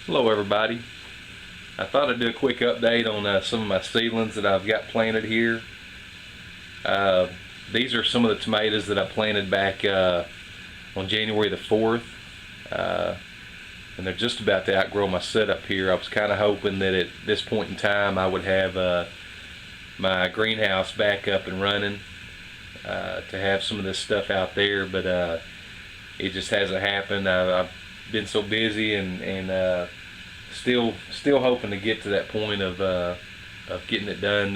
Hello everybody. I thought I'd do a quick update on some of my seedlings that I've got planted here. These are some of the tomatoes that I planted back on January the 4th. And they're just about to outgrow my setup here. I was kind of hoping that at this point in time I would have my greenhouse back up and running to have some of this stuff out there, but it just hasn't happened. I've been so busy and still hoping to get to that point of getting it done,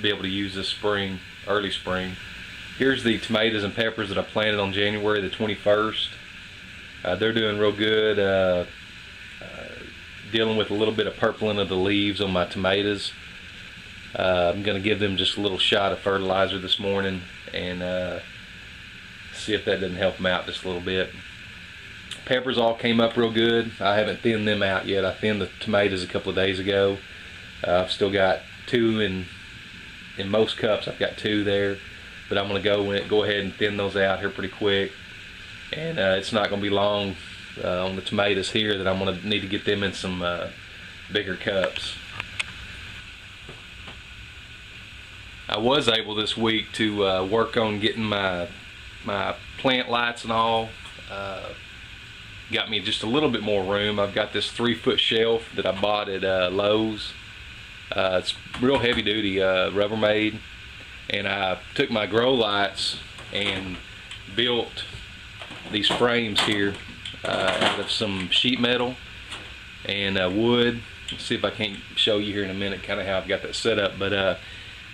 be able to use this spring, early spring. Here's the tomatoes and peppers that I planted on January the 21st. They're doing real good. Dealing with a little bit of purpling of the leaves on my tomatoes. I'm going to give them just a little shot of fertilizer this morning and see if that doesn't help them out just a little bit. Peppers all came up real good. I haven't thinned them out yet. I thinned the tomatoes a couple of days ago. I've still got two in most cups. I've got two there, but I'm going to go ahead and thin those out here pretty quick. And it's not going to be long on the tomatoes here that I'm going to need to get them in some bigger cups. I was able this week to work on getting my plant lights and all. Got me just a little bit more room. I've got this 3-foot shelf that I bought at Lowe's. It's real heavy duty, Rubbermaid. And I took my grow lights and built these frames here out of some sheet metal and wood. Let's see if I can't show you here in a minute kind of how I've got that set up, but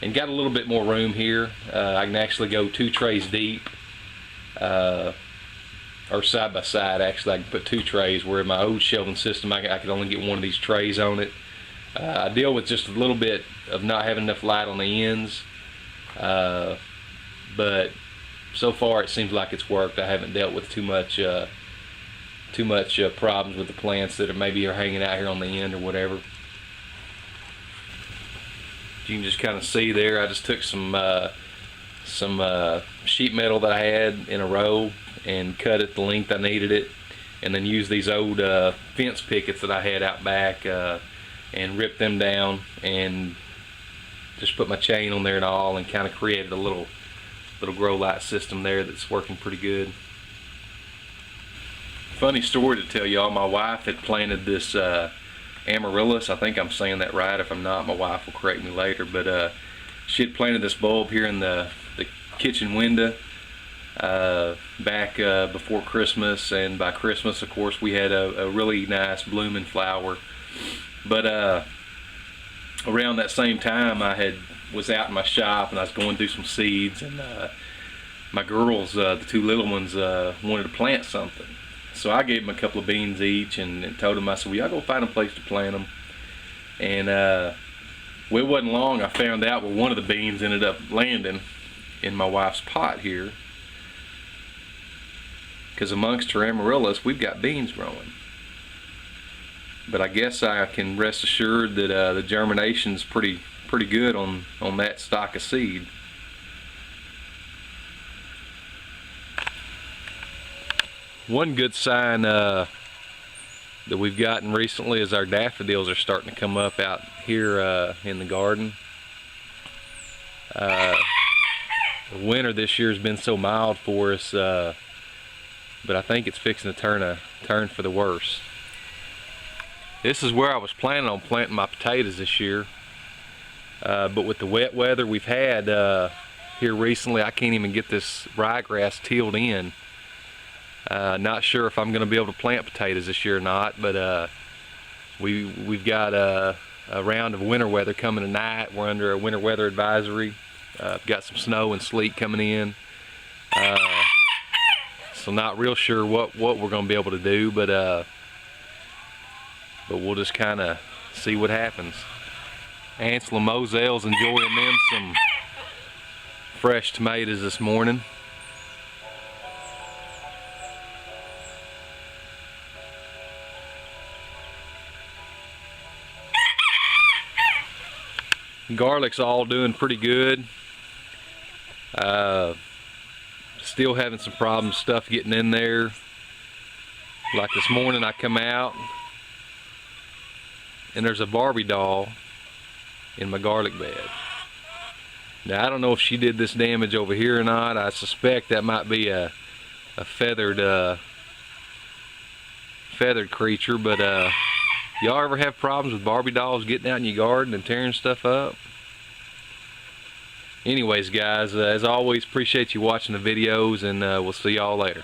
and got a little bit more room here. I can actually go 2 trays deep, or side by side. Actually, I can put 2 trays, where in my old shelving system I could only get one of these trays on it. I deal with just a little bit of not having enough light on the ends, but so far it seems like it's worked. I haven't dealt with too much problems with the plants that maybe are hanging out here on the end or whatever. You can just kind of see there, I just took some sheet metal that I had in a row and cut it the length I needed it, and then used these old fence pickets that I had out back and ripped them down and just put my chain on there and all, and kind of created a little grow light system there that's working pretty good. Funny story to tell y'all, my wife had planted this amaryllis. I think I'm saying that right. If I'm not, my wife will correct me later, but she had planted this bulb here in the kitchen window back before Christmas, and by Christmas of course we had a really nice blooming flower. But around that same time I was out in my shop and I was going through some seeds, and my girls, the 2 little ones, wanted to plant something. So I gave them a couple of beans each and told them, I said, well, y'all go find a place to plant them. And well, it wasn't long I found out where one of the beans ended up landing in my wife's pot here, because amongst her amaryllis we've got beans growing. But I guess I can rest assured that the germination's pretty good on that stock of seed. One good sign that we've gotten recently is our daffodils are starting to come up out here in the garden. The winter this year has been so mild for us, but I think it's fixing to turn for the worse. This is where I was planning on planting my potatoes this year, but with the wet weather we've had here recently, I can't even get this ryegrass tilled in. Not sure if I'm going to be able to plant potatoes this year or not, but we've got a round of winter weather coming tonight. We're under a winter weather advisory. Got some snow and sleet coming in, so not real sure what we're going to be able to do, but we'll just kind of see what happens. Ansel and Moselle's enjoying them some fresh tomatoes this morning. Garlic's all doing pretty good. Still having some problems, stuff getting in there. Like this morning I come out and there's a Barbie doll in my garlic bed. Now I don't know if she did this damage over here or not. I suspect that might be a feathered creature, but y'all ever have problems with Barbie dolls getting out in your garden and tearing stuff up? Anyways guys, as always, appreciate you watching the videos, and we'll see y'all later.